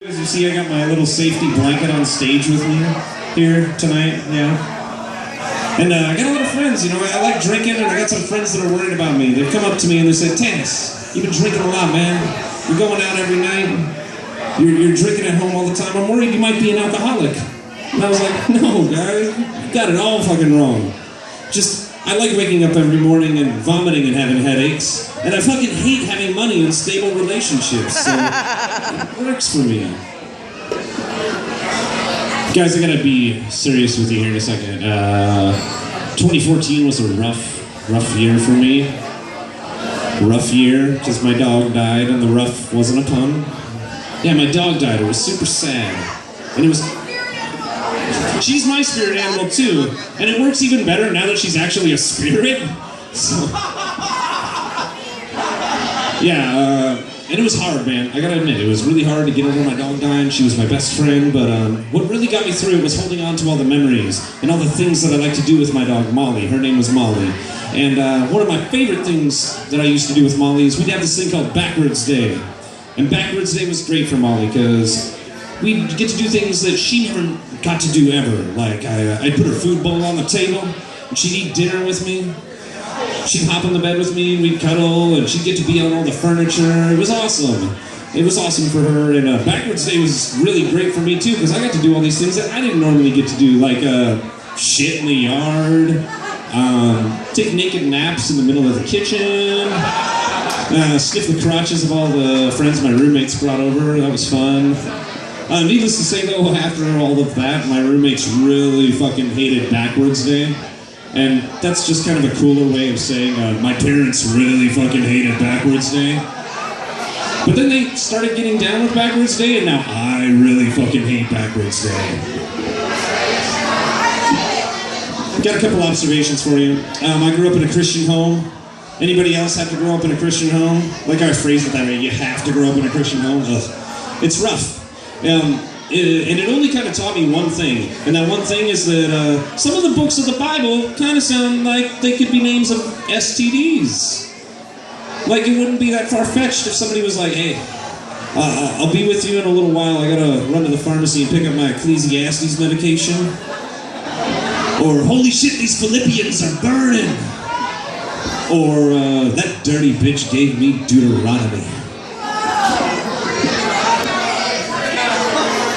As you see, I got my little safety blanket on stage with me here tonight, yeah. And I got a lot of friends, you know, I like drinking, and I got some friends that are worried about me. They've come up to me and they said, Tennis, you've been drinking a lot, man. You're going out every night. You're drinking at home all the time. I'm worried you might be an alcoholic. And I was like, no, guys, you got it all fucking wrong. Just, I like waking up every morning and vomiting and having headaches. And I fucking hate having money in stable relationships, so it works for me. Guys, I gotta be serious with you here in a second. 2014 was a rough year for me. Rough year, because my dog died, and the rough wasn't a pun. Yeah, my dog died. It was super sad. And it was... She's my spirit animal, too. And it works even better now that she's actually a spirit. So... Yeah, and it was hard, man. I gotta admit, it was really hard to get over my dog dying. She was my best friend, but what really got me through it was holding on to all the memories and all the things that I like to do with my dog, Molly. Her name was Molly. And one of my favorite things that I used to do with Molly is we'd have this thing called Backwards Day. And Backwards Day was great for Molly, because we'd get to do things that she never got to do ever. Like, I'd put her food bowl on the table, and she'd eat dinner with me. She'd hop in the bed with me, and we'd cuddle, and she'd get to be on all the furniture. It was awesome. It was awesome for her, and Backwards Day was really great for me, too, because I got to do all these things that I didn't normally get to do, like shit in the yard, take naked naps in the middle of the kitchen, sniff the crotches of all the friends my roommates brought over. That was fun. Needless to say, though, after all of that, my roommates really fucking hated Backwards Day. And that's just kind of a cooler way of saying my parents really fucking hated Backwards Day. But then they started getting down with Backwards Day, and now I really fucking hate Backwards Day. Got a couple observations for you. I grew up in a Christian home. Anybody else have to grow up in a Christian home? Like I phrased it that way, you have to grow up in a Christian home? Ugh. It's rough. And it only kind of taught me one thing, and that one thing is that some of the books of the Bible kind of sound like they could be names of STDs. Like, it wouldn't be that far-fetched if somebody was like, hey, I'll be with you in a little while, I gotta run to the pharmacy and pick up my Ecclesiastes medication. Or, holy shit, these Philippians are burning. Or, that dirty bitch gave me Deuteronomy.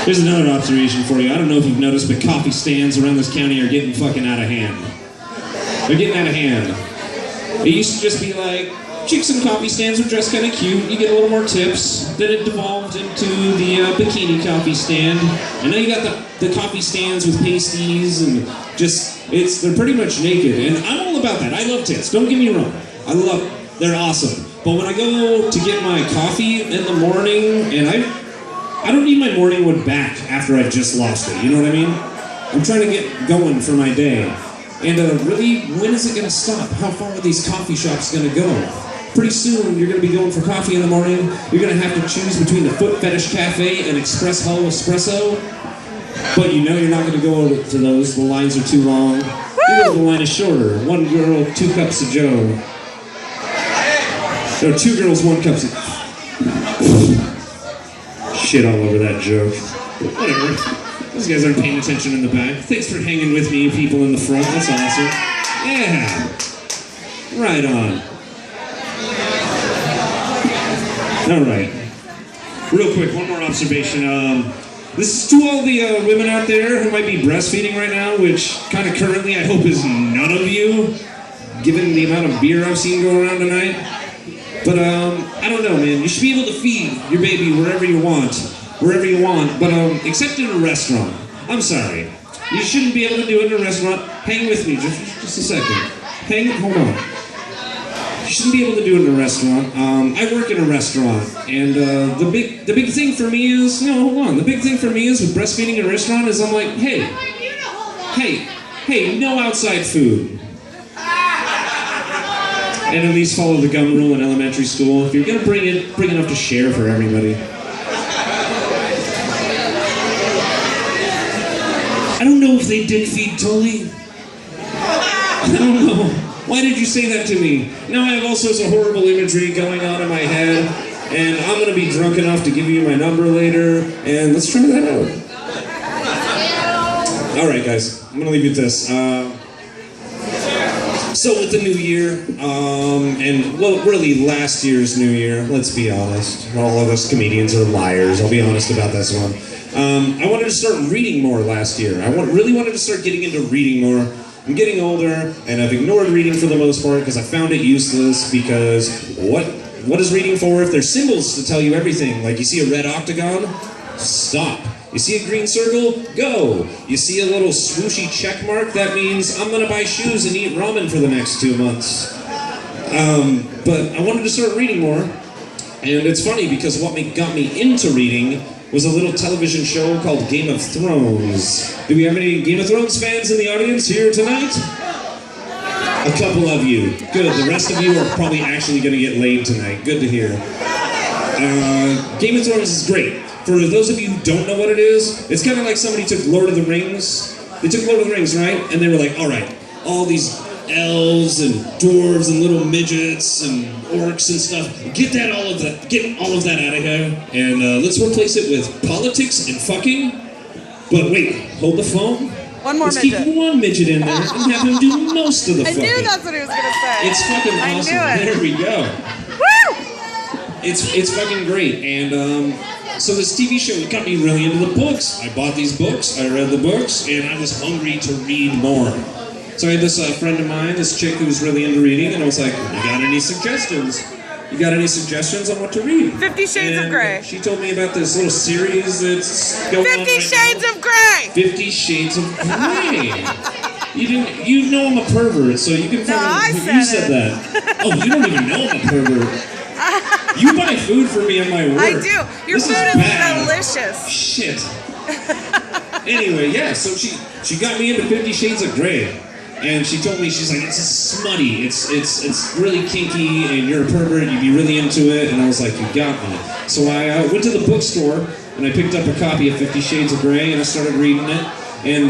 Here's another observation for you. I don't know if you've noticed, but coffee stands around this county are getting fucking out of hand. They're getting out of hand. It used to just be like, chicks in coffee stands were dressed kind of cute, you get a little more tips. Then it devolved into the bikini coffee stand. And now you got the coffee stands with pasties and just, they're pretty much naked. And I'm all about that. I love tits, don't get me wrong. They're awesome. But when I go to get my coffee in the morning, and I don't need my morning wood back after I've just lost it, you know what I mean? I'm trying to get going for my day. And really, when is it going to stop? How far are these coffee shops going to go? Pretty soon, you're going to be going for coffee in the morning. You're going to have to choose between the Foot Fetish Cafe and Express Hull Espresso. But you know you're not going to go to those. The lines are too long. Even the line is shorter. One girl, 2 cups of Joe. No, 2 girls, 1 cup of... Shit all over that joke. Whatever. Those guys aren't paying attention in the back. Thanks for hanging with me, you people in the front. That's awesome. Yeah. Right on. All right. Real quick, one more observation. This is to all the women out there who might be breastfeeding right now, which kind of currently I hope is none of you, given the amount of beer I've seen go around tonight. But, I don't know, man. You should be able to feed your baby wherever you want, but, except in a restaurant. I'm sorry. You shouldn't be able to do it in a restaurant. Hang with me, just a second. Hold on. You shouldn't be able to do it in a restaurant. I work in a restaurant, and, the big thing for me is, no, hold on. The big thing for me is with breastfeeding in a restaurant is I'm like, hey, no outside food. And at least follow the gum rule in elementary school. If you're gonna bring enough to share for everybody. I don't know if they did feed Tully. I don't know. Why did you say that to me? Now I have all sorts of horrible imagery going on in my head. and I'm gonna be drunk enough to give you my number later, and let's try that out. All right, guys, I'm gonna leave you with this. So with the new year, and well, really last year's new year, let's be honest. All of us comedians are liars. I'll be honest about this one. I wanted to start reading more last year. Really wanted to start getting into reading more. I'm getting older, and I've ignored reading for the most part because I found it useless. Because what is reading for if there's symbols to tell you everything? Like you see a red octagon, stop. You see a green circle? Go! You see a little swooshy check mark? That means I'm gonna buy shoes and eat ramen for the next 2 months. But I wanted to start reading more, and it's funny because what got me into reading was a little television show called Game of Thrones. Do we have any Game of Thrones fans in the audience here tonight? A couple of you. Good. The rest of you are probably actually gonna get laid tonight. Good to hear. Game of Thrones is great. For those of you who don't know what it is, it's kind of like somebody took Lord of the Rings. They took Lord of the Rings, right? And they were like, all right, all these elves and dwarves and little midgets and orcs and stuff, get all of that out of here, and let's replace it with politics and fucking. But wait, hold the phone. One more midget. Let's keep one midget in there and have him do most of the fucking. I knew that's what he was gonna say. It's fucking awesome. I knew it. There we go. Woo! It's fucking great, and so this TV show got me really into the books. I bought these books, I read the books, and I was hungry to read more. So I had this friend of mine, this chick who was really into reading, and I was like, you got any suggestions? You got any suggestions on what to read? 50 Shades of Grey. She told me about this little series that's going on 50 Shades of Grey! 50 Shades of Grey. You know I'm a pervert, so you can fucking. No, you said that. Oh, you don't even know I'm a pervert. You buy food for me on my work. I do. Your This food is bad. delicious. Shit. Anyway, yeah, so she got me into 50 Shades of Grey. And she told me, she's like, it's smutty, it's really kinky, and you're a pervert, you'd be really into it. And I was like, you got me. So I went to the bookstore, and I picked up a copy of 50 Shades of Grey, and I started reading it. And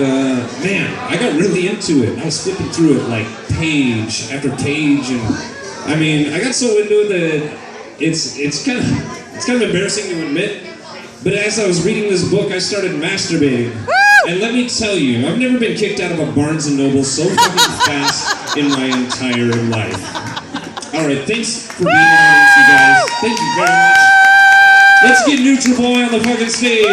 man, I got really into it. I was flipping through it like page after page, and I mean, I got so into it that it's kind of embarrassing to admit, but as I was reading this book, I started masturbating. Woo! And let me tell you, I've never been kicked out of a Barnes & Noble so fucking fast in my entire life. All right, thanks for being on, you guys. Thank you very much. Let's get Neutral Boy on the fucking stage.